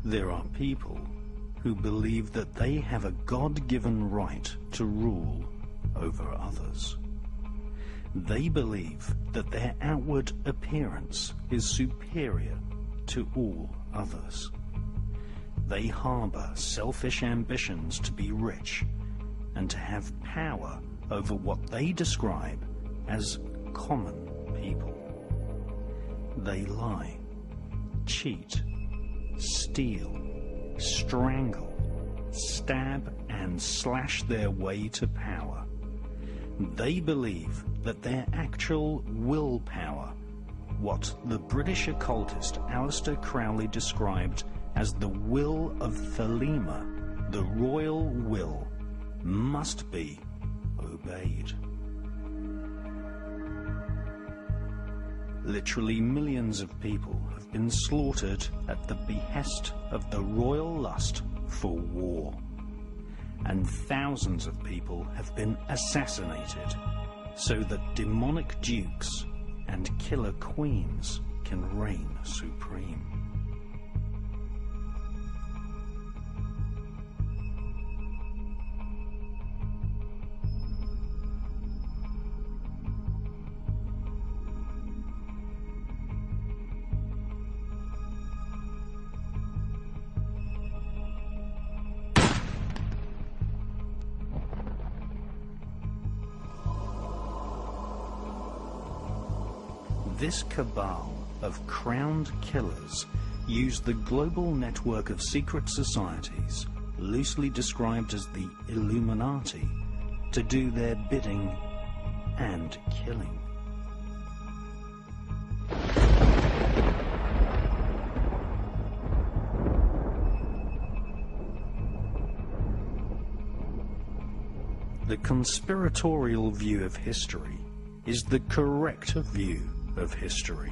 There are people who believe that they have a God-given right to rule over others. They believe that their outward appearance is superior to all others. They harbor selfish ambitions to be rich and to have power over what they describe as common people. They lie, cheat, steal, strangle, stab and slash their way to power. They believe that their actual willpower, what the British occultist Aleister Crowley described as the will of Thelema, the royal will, must be obeyed. Literally millions of people have been slaughtered at the behest of the royal lust for war. And thousands of people have been assassinated so that demonic dukes and killer queens can reign supreme. This cabal of crowned killers use the global network of secret societies, loosely described as the Illuminati, to do their bidding and killing. The conspiratorial view of history is the correct view of history.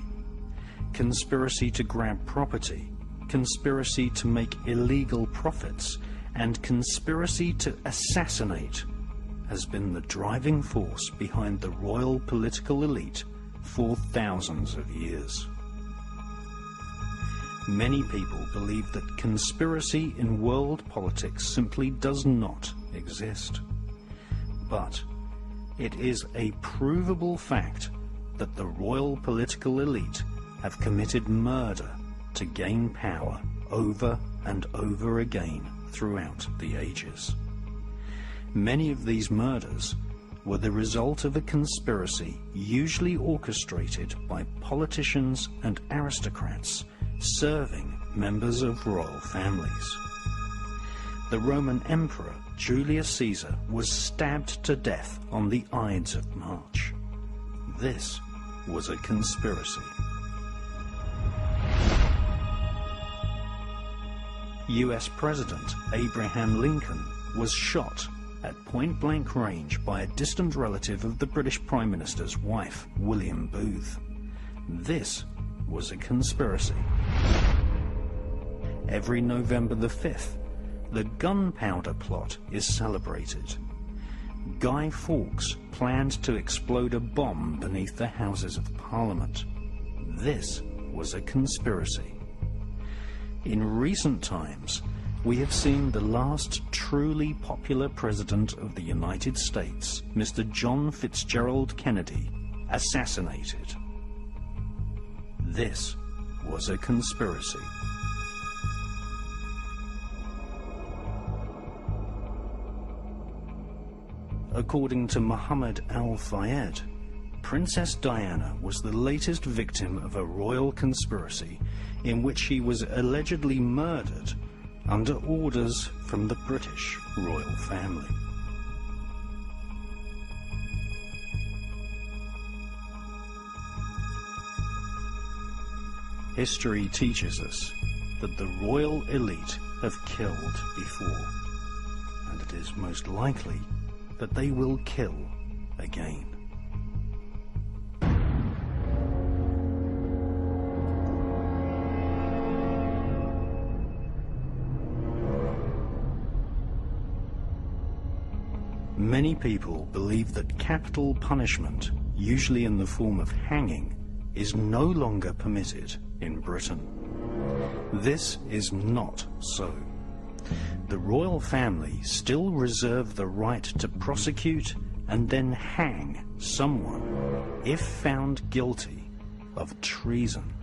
Conspiracy to grab property, conspiracy to make illegal profits, and conspiracy to assassinate has been the driving force behind the royal political elite for thousands of years. Many people believe that conspiracy in world politics simply does not exist. But it is a provable fact that the royal political elite have committed murder to gain power over and over again throughout the ages. Many of these murders were the result of a conspiracy usually orchestrated by politicians and aristocrats serving members of royal families. The Roman Emperor Julius Caesar was stabbed to death on the Ides of March. This was a conspiracy. US President Abraham Lincoln was shot at point-blank range by a distant relative of the British Prime Minister's wife, William Booth. This was a conspiracy. Every November the 5th, the Gunpowder Plot is celebrated. Guy Fawkes planned to explode a bomb beneath the Houses of Parliament. This was a conspiracy. In recent times, we have seen the last truly popular president of the United States, Mr. John Fitzgerald Kennedy, assassinated. This was a conspiracy. According to Muhammad al-Fayed, Princess Diana was the latest victim of a royal conspiracy in which she was allegedly murdered under orders from the British royal family. History teaches us that the royal elite have killed before, and it is most likely that they will kill again. Many people believe that capital punishment, usually in the form of hanging, is no longer permitted in Britain. This is not so. The royal family still reserve the right to prosecute and then hang someone if found guilty of treason.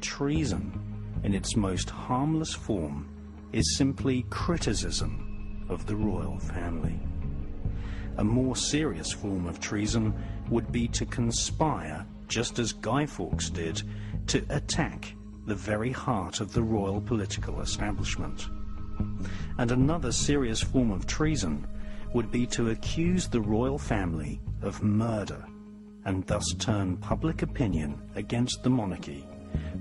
Treason, in its most harmless form, is simply criticism of the royal family. A more serious form of treason would be to conspire, just as Guy Fawkes did, to attack the very heart of the royal political establishment. And another serious form of treason would be to accuse the royal family of murder and thus turn public opinion against the monarchy,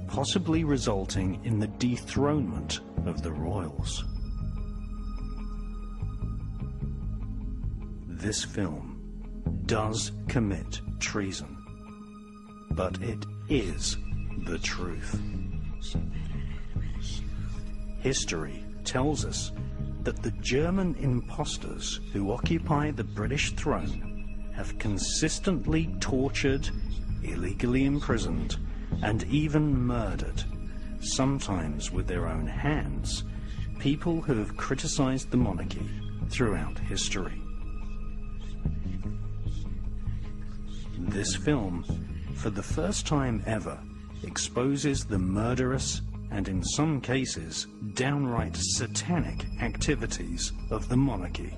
possibly resulting in the dethronement of the royals. This film does commit treason, but it is the truth. History tells us that the German impostors who occupy the British throne have consistently tortured, illegally imprisoned, and even murdered, sometimes with their own hands, people who have criticized the monarchy throughout history. This film, for the first time ever, exposes the murderous and, in some cases, downright satanic activities of the monarchy.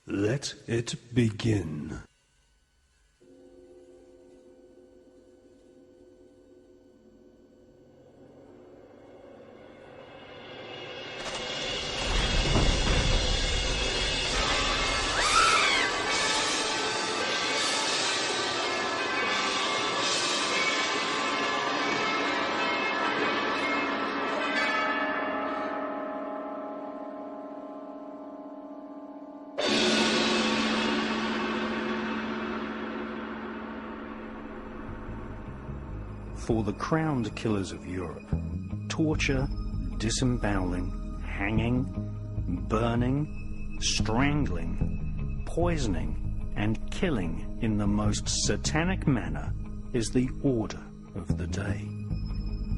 Let it begin. For the crowned killers of Europe, torture, disemboweling, hanging, burning, strangling, poisoning, and killing in the most satanic manner is the order of the day.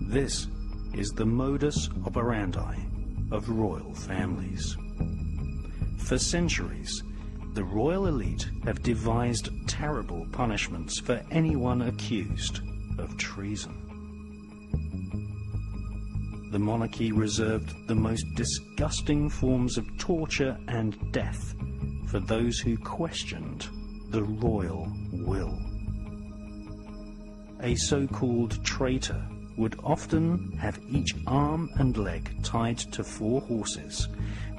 This is the modus operandi of royal families. For centuries, the royal elite have devised terrible punishments for anyone accused of treason. The monarchy reserved the most disgusting forms of torture and death for those who questioned the royal will. A so-called traitor would often have each arm and leg tied to 4 horses,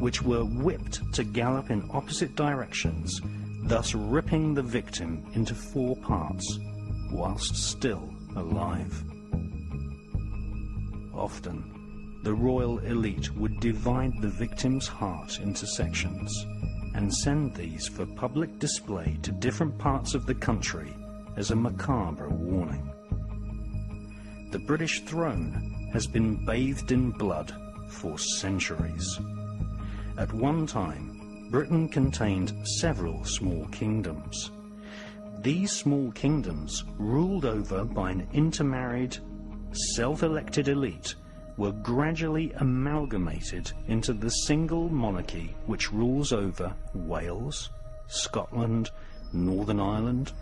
which were whipped to gallop in opposite directions, thus ripping the victim into 4 parts, whilst still alive. Often, the royal elite would divide the victim's heart into sections and send these for public display to different parts of the country as a macabre warning. The British throne has been bathed in blood for centuries. At one time, Britain contained several small kingdoms. These small kingdoms, ruled over by an intermarried, self-elected elite, were gradually amalgamated into the single monarchy which rules over Wales, Scotland, Northern Ireland,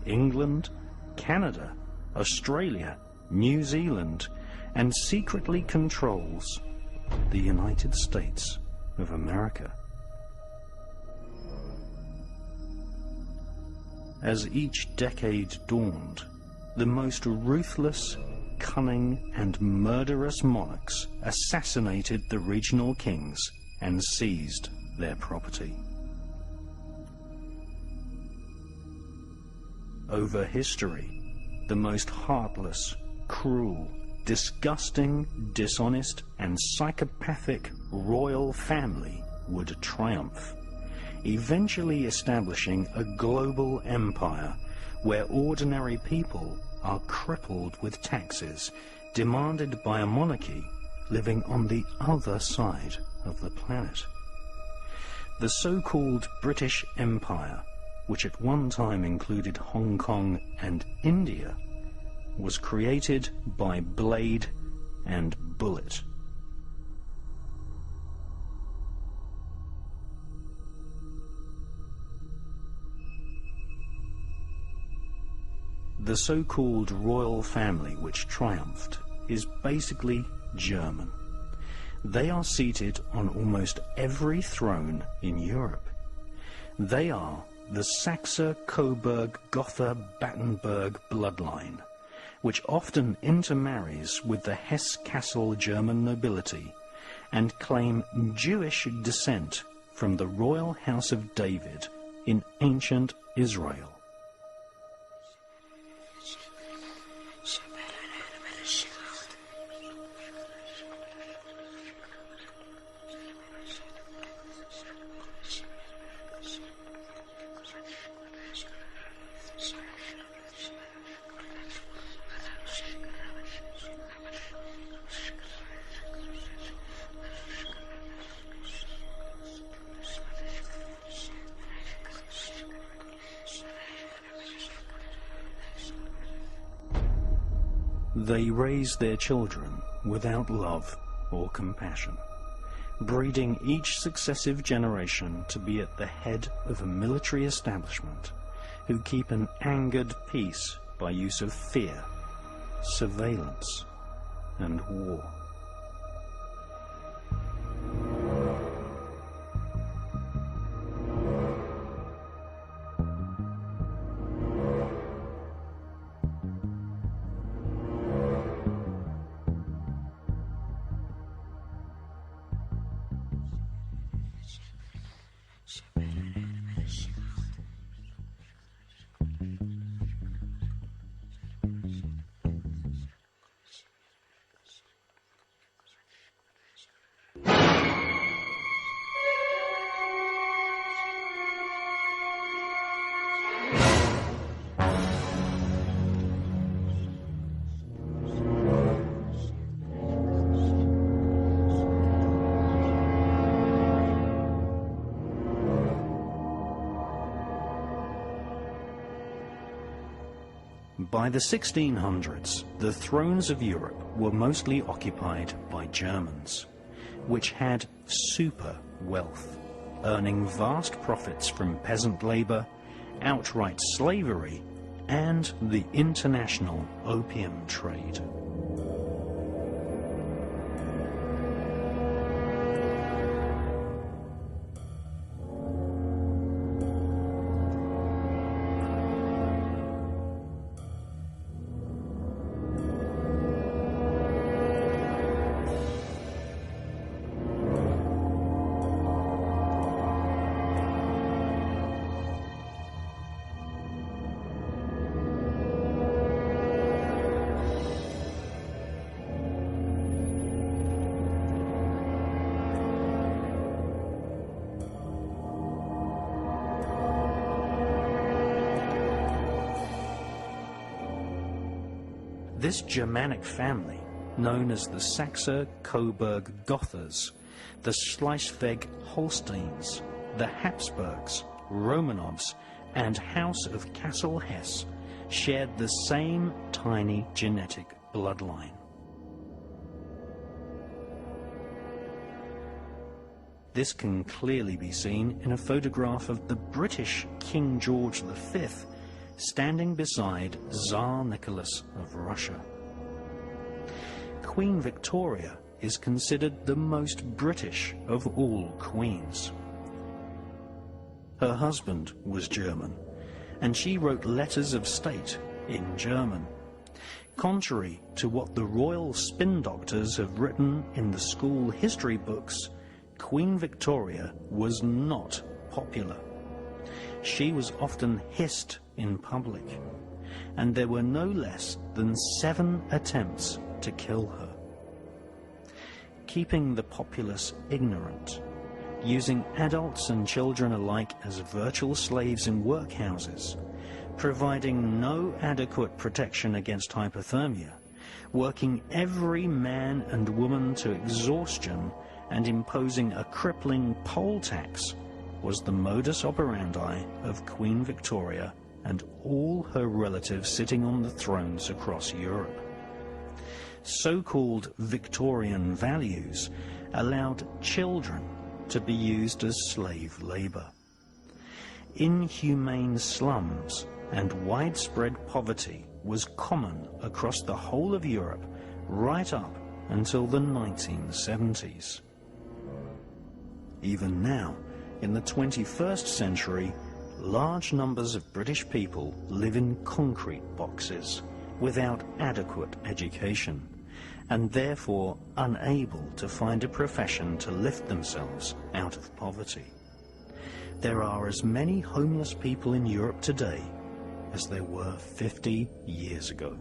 England, Canada, Australia, New Zealand, and secretly controls the United States of America. As each decade dawned, the most ruthless, cunning, and murderous monarchs assassinated the regional kings and seized their property. Over history, the most heartless, cruel, disgusting, dishonest, and psychopathic royal family would triumph, eventually establishing a global empire where ordinary people are crippled with taxes demanded by a monarchy living on the other side of the planet. The so-called British Empire, which at one time included Hong Kong and India, was created by blade and bullet. The so-called royal family which triumphed is basically German. They are seated on almost every throne in Europe. They are the Saxe-Coburg-Gotha-Battenberg bloodline, which often intermarries with the Hesse-Kassel German nobility and claim Jewish descent from the royal house of David in ancient Israel. They raise their children without love or compassion, breeding each successive generation to be at the head of a military establishment who keep an angered peace by use of fear, surveillance, and war. By the 1600s, the thrones of Europe were mostly occupied by Germans, which had super wealth, earning vast profits from peasant labor, outright slavery, and the international opium trade. This Germanic family, known as the Saxe-Coburg-Gothas, the Schleswig-Holsteins, the Habsburgs, Romanovs, and House of Kassel-Hesse, shared the same tiny genetic bloodline. This can clearly be seen in a photograph of the British King George V standing beside Tsar Nicholas of Russia. Queen Victoria is considered the most British of all queens. Her husband was German, and she wrote letters of state in German. Contrary to what the royal spin doctors have written in the school history books, Queen Victoria was not popular. She was often hissed in public, and there were no less than 7 attempts to kill her. Keeping the populace ignorant, using adults and children alike as virtual slaves in workhouses, providing no adequate protection against hypothermia, working every man and woman to exhaustion, and imposing a crippling poll tax was the modus operandi of Queen Victoria and all her relatives sitting on the thrones across Europe. So-called Victorian values allowed children to be used as slave labor. Inhumane slums and widespread poverty was common across the whole of Europe right up until the 1970s. Even now, in the 21st century, large numbers of British people live in concrete boxes without adequate education, and therefore unable to find a profession to lift themselves out of poverty. There are as many homeless people in Europe today as there were 50 years ago.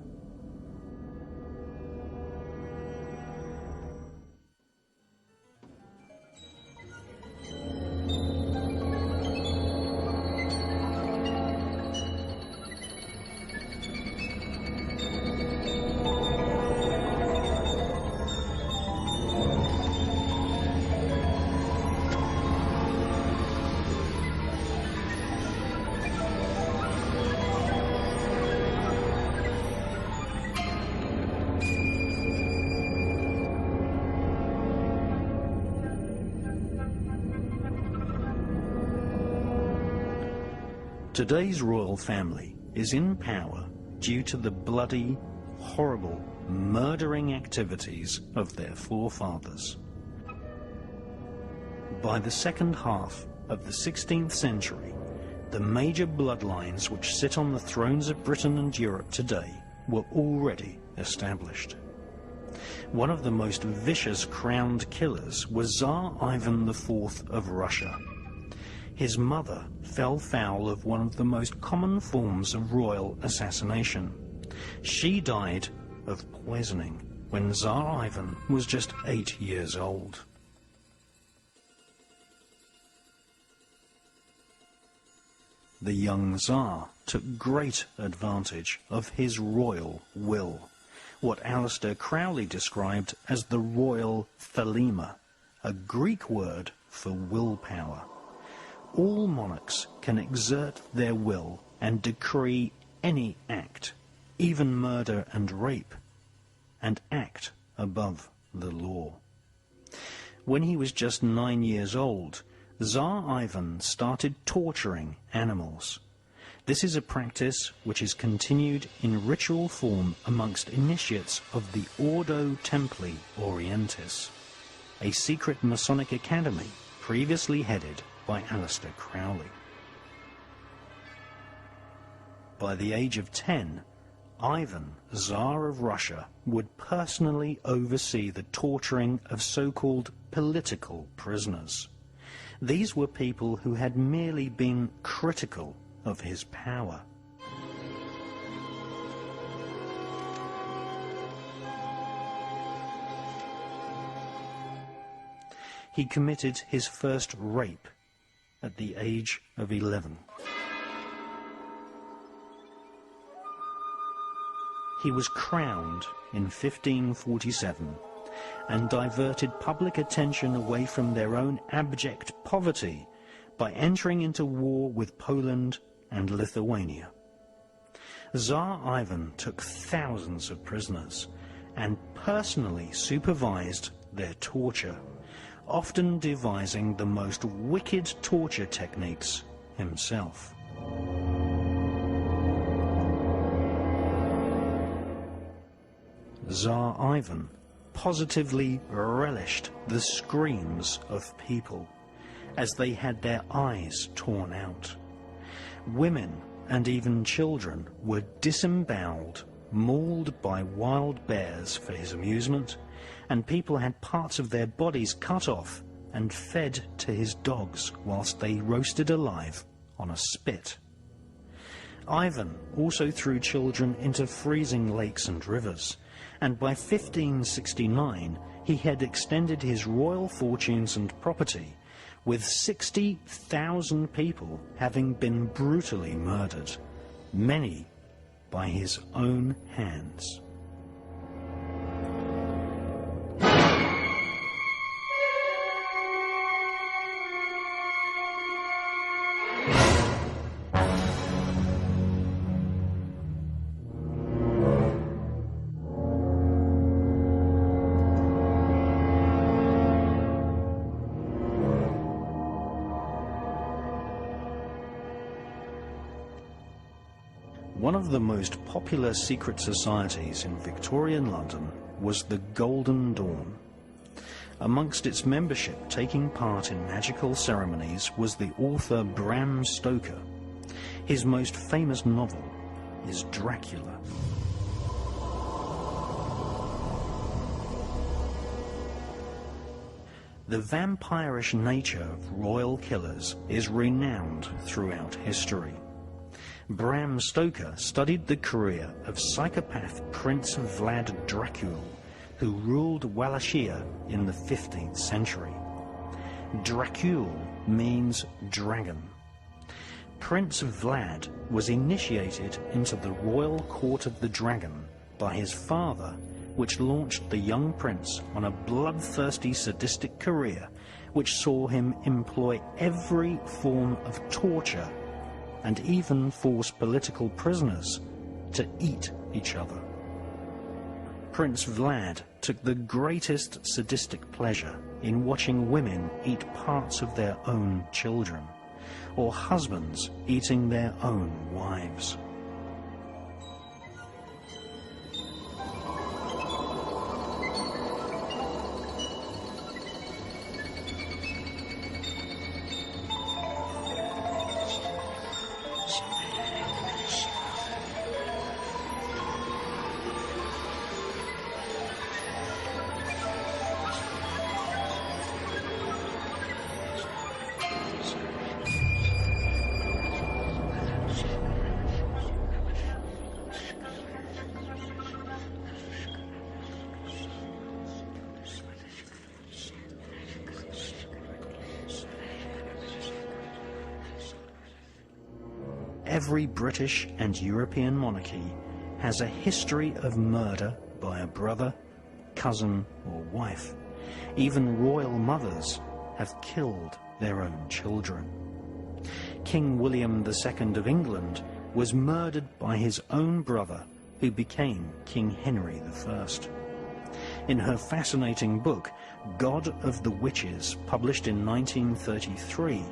Today's royal family is in power due to the bloody, horrible, murdering activities of their forefathers. By the second half of the 16th century, the major bloodlines which sit on the thrones of Britain and Europe today were already established. One of the most vicious crowned killers was Tsar Ivan IV of Russia. His mother fell foul of one of the most common forms of royal assassination. She died of poisoning when Tsar Ivan was just 8 years old. The young Tsar took great advantage of his royal will, what Aleister Crowley described as the royal thelema, a Greek word for willpower. All monarchs can exert their will and decree any act, even murder and rape, and act above the law. When he was just 9 years old, Tsar Ivan started torturing animals. This is a practice which is continued in ritual form amongst initiates of the Ordo Templi Orientis, a secret Masonic academy previously headed by Aleister Crowley. By the age of 10, Ivan, Tsar of Russia, would personally oversee the torturing of so-called political prisoners. These were people who had merely been critical of his power. He committed his first rape at the age of 11. He was crowned in 1547 and diverted public attention away from their own abject poverty by entering into war with Poland and Lithuania. Tsar Ivan took thousands of prisoners and personally supervised their torture, often devising the most wicked torture techniques himself. Tsar Ivan positively relished the screams of people as they had their eyes torn out. Women and even children were disemboweled, mauled by wild bears for his amusement, and people had parts of their bodies cut off and fed to his dogs whilst they roasted alive on a spit. Ivan also threw children into freezing lakes and rivers, and by 1569 he had extended his royal fortunes and property, with 60,000 people having been brutally murdered, many by his own hands. One of the most popular secret societies in Victorian London was the Golden Dawn. Amongst its membership taking part in magical ceremonies was the author Bram Stoker. His most famous novel is Dracula. The vampirish nature of royal killers is renowned throughout history. Bram Stoker studied the career of psychopath Prince Vlad Dracul, who ruled Wallachia in the 15th century. Dracul means dragon. Prince Vlad was initiated into the royal court of the dragon by his father, which launched the young prince on a bloodthirsty sadistic career which saw him employ every form of torture and even force political prisoners to eat each other. Prince Vlad took the greatest sadistic pleasure in watching women eat parts of their own children, or husbands eating their own wives. Every British and European monarchy has a history of murder by a brother, cousin, or wife. Even royal mothers have killed their own children. King William II of England was murdered by his own brother, who became King Henry I. In her fascinating book, God of the Witches, published in 1933,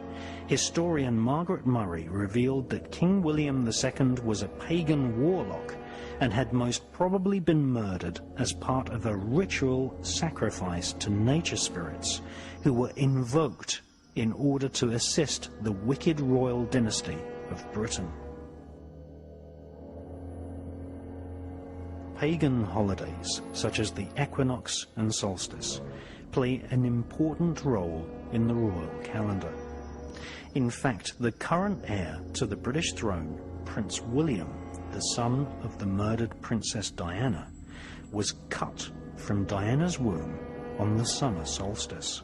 historian Margaret Murray revealed that King William II was a pagan warlock and had most probably been murdered as part of a ritual sacrifice to nature spirits who were invoked in order to assist the wicked royal dynasty of Britain. Pagan holidays, such as the equinox and solstice, play an important role in the royal calendar. In fact, the current heir to the British throne, Prince William, the son of the murdered Princess Diana, was cut from Diana's womb on the summer solstice,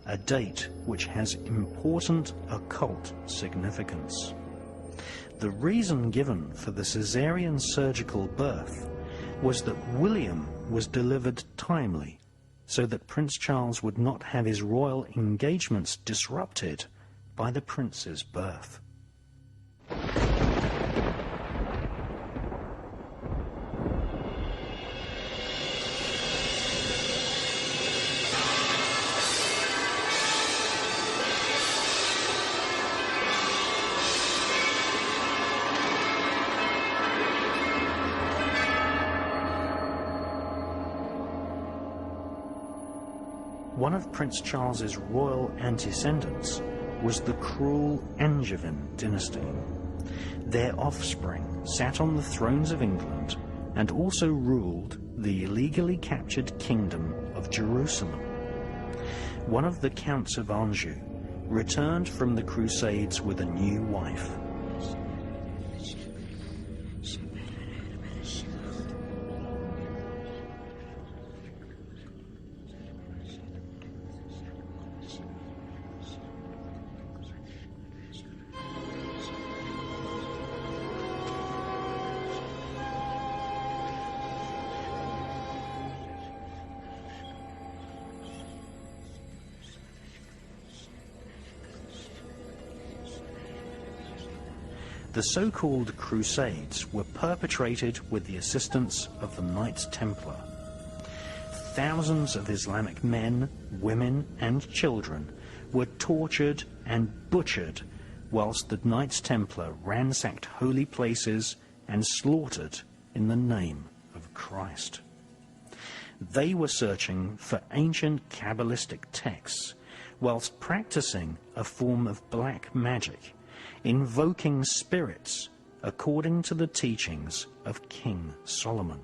a date which has important occult significance. The reason given for the caesarean surgical birth was that William was delivered timely, so that Prince Charles would not have his royal engagements disrupted by the prince's birth. One of Prince Charles's royal antecedents was the cruel Angevin dynasty. Their offspring sat on the thrones of England and also ruled the illegally captured kingdom of Jerusalem. One of the counts of Anjou returned from the Crusades with a new wife. The so-called Crusades were perpetrated with the assistance of the Knights Templar. Thousands of Islamic men, women and children were tortured and butchered whilst the Knights Templar ransacked holy places and slaughtered in the name of Christ. They were searching for ancient Kabbalistic texts whilst practicing a form of black magic, invoking spirits according to the teachings of King Solomon.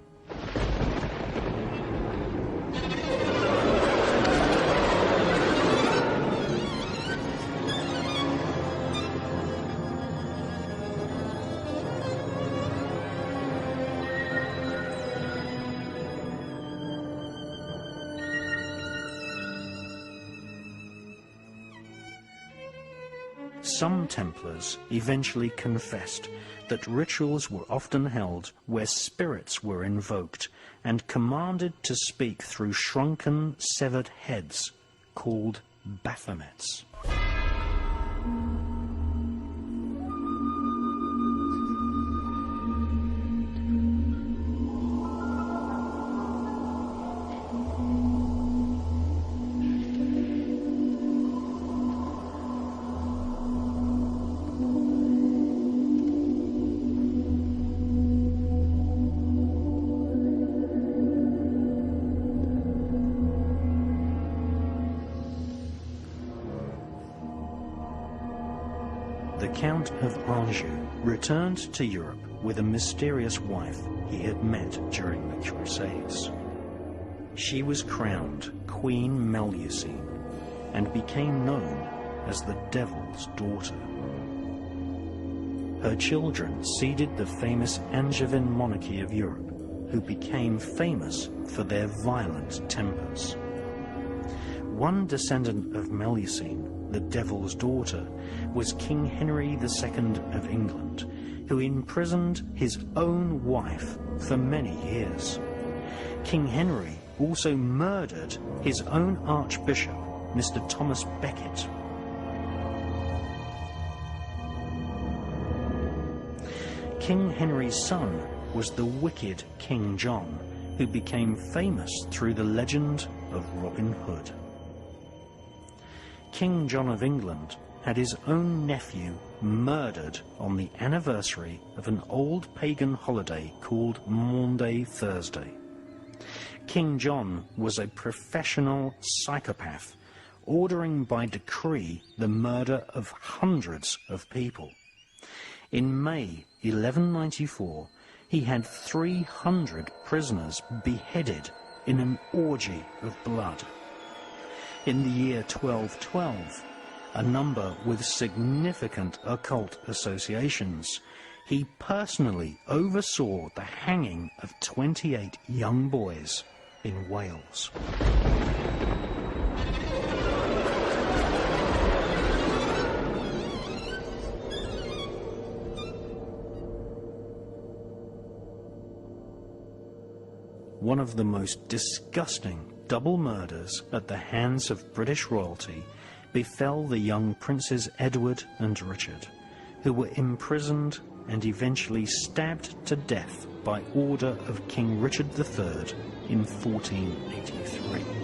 Some Templars eventually confessed that rituals were often held where spirits were invoked and commanded to speak through shrunken, severed heads, called Baphomets. The Count of Anjou returned to Europe with a mysterious wife he had met during the Crusades. She was crowned Queen Melusine and became known as the Devil's Daughter. Her children seeded the famous Angevin monarchy of Europe, who became famous for their violent tempers. One descendant of Melusine, the Devil's Daughter, was King Henry II of England, who imprisoned his own wife for many years. King Henry also murdered his own Archbishop, Mr. Thomas Becket. King Henry's son was the wicked King John, who became famous through the legend of Robin Hood. King John of England had his own nephew murdered on the anniversary of an old pagan holiday called Maundy Thursday. King John was a professional psychopath, ordering by decree the murder of hundreds of people. In May 1194, he had 300 prisoners beheaded in an orgy of blood. In the year 1212, a number with significant occult associations, he personally oversaw the hanging of 28 young boys in Wales. One of the most disgusting double murders at the hands of British royalty befell the young Princes Edward and Richard, who were imprisoned and eventually stabbed to death by order of King Richard III in 1483.